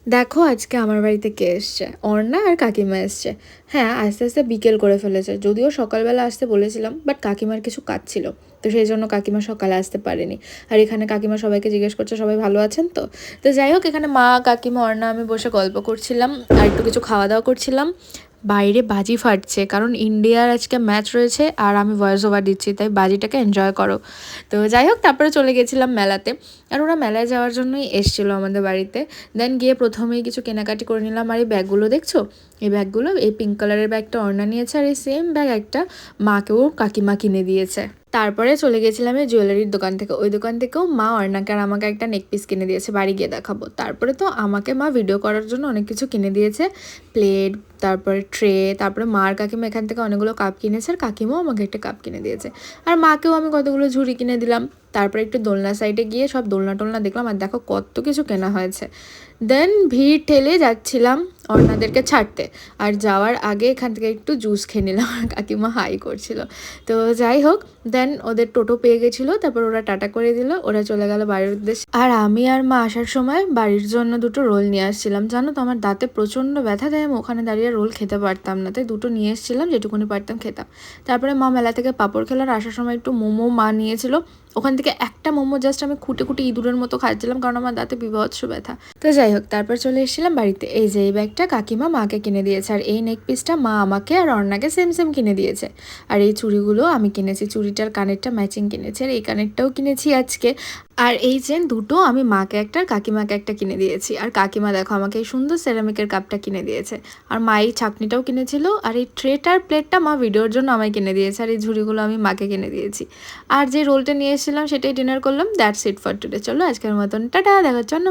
দেখো আজকে আমার বাড়িতে কে এসছে, অর্ণা আর কাকিমা এসছে। হ্যাঁ, আস্তে আস্তে বিকেল করে ফেলেছে, যদিও সকালবেলা আসতে বলেছিলাম, বাট কাকিমার কিছু কাজ ছিল, তো সেই জন্য কাকিমা সকালে আসতে পারেনি। আর এখানে কাকিমা সবাইকে জিজ্ঞেস করছে সবাই ভালো আছেন তো। তো যাই হোক, এখানে মা কাকিমা অর্ণা আমি বসে গল্প করছিলাম আর একটু কিছু খাওয়া দাওয়া করছিলাম। বাইরে বাজি ফাটছে, কারণ ইন্ডিয়ার আজকে ম্যাচ রয়েছে আর আমি ভয়েস ওভার দিচ্ছি, তাই বাজিটাকে এনজয় করো। তো যাই হোক, তারপরে চলে গেছিলাম মেলাতে। আর ওরা মেলায় যাওয়ার জন্যই এসেছিলো আমাদের বাড়িতে। দেন গিয়ে প্রথমেই কিছু কেনাকাটি করে নিলাম। আর এই ব্যাগগুলো দেখছো, এই ব্যাগগুলো, এই পিঙ্ক কালারের ব্যাগটা অর্ণা নিয়েছে, আর এই সেম ব্যাগ একটা মাকেও কাকিমা কিনে দিয়েছে। তারপরে চলে গেছিলাম এই জুয়েলারির দোকান থেকে, ওই দোকান থেকেও মা অর্ণাকে আর আমাকে একটা নেক পিস কিনে দিয়েছে, বাড়ি গিয়ে দেখাবো। তারপরে তো আমাকে মা ভিডিও করার জন্য অনেক কিছু কিনে দিয়েছে, প্লেট, তারপরে ট্রে, তারপরে মার কাকিমা এখান থেকে অনেকগুলো কাপ কিনেছে, আর কাকিমাও আমাকে একটা কাপ কিনে দিয়েছে। আর মাকেও আমি কতগুলো ঝুড়ি কিনে দিলাম। তারপরে একটু দোলনা সাইডে গিয়ে সব দোলনা টোলনা দেখলাম, আর দেখো কত কিছু কেনা হয়েছে। দেন ভিড় ঠেলে যাচ্ছিলাম অর্ণাদেরকে ছাড়তে, আর যাওয়ার আগে এখান থেকে একটু জুস খেয়ে নিলাম, আর কাকিমা হাই করছিল। তো যাই হোক, দেন ওদের টোটো পেয়ে গেছিলো, তারপর ওরা টাটা করে দিল, ওরা চলে গেল বাড়ির উদ্দেশ্যে। আর আমি আর মা আসার সময় বাড়ির জন্য দুটো রোল নিয়ে আসছিলাম। জানো তো আমার দাঁতে প্রচণ্ড ব্যথা দেয়, আমি ওখানে দাঁড়িয়ে রোল খেতে পারতাম না, তাই দুটো নিয়ে এসেছিলাম, যেটুকুনি পারতাম খেতাম। তারপরে মা মেলা থেকে পাঁপড় খেলার আসার সময় একটু মোমো মা নিয়েছিল, ওখান থেকে একটা মোমো জাস্ট আমি খুঁটে খুঁটে ইঁদুরের মতো খাচ্ছিলাম, কারণ আমার দাঁতে বিভৎস ব্যথা। তো যাই হোক, তারপর চলে এসেছিলাম বাড়িতে। এই যে এই ব্যাগটা কাকিমা মাকে কিনে দিয়েছে, আর এই নেক পিসটা মা আমাকে আর অর্ণাকে সেম সেম কিনে দিয়েছে। আর এই চুড়িগুলো আমি কিনেছি, চুড়িটার কানেরটা ম্যাচিং কিনেছি, আর এই কানেরটাও কিনেছি আজকে। আর এই চেন দুটো আমি মাকে একটা আর কাকিমাকে একটা কিনে দিয়েছি। আর কাকিমা দেখো আমাকে এই সুন্দর সেরামিকের কাপটা কিনে দিয়েছে। আর মা এই ছাকনিটাও কিনেছিল, আর এই ট্রেটার প্লেটটা মা ভিডিওর জন্য আমায় কিনে দিয়েছে, আর এই ঝুড়িগুলো আমি মাকে কিনে দিয়েছি। আর যে রোলটা নিয়ে এসেছিলাম সেটাই ডিনার করলাম। That's it for today. চলো আজকের মতন টাটা, দেখা হচ্ছে অন্য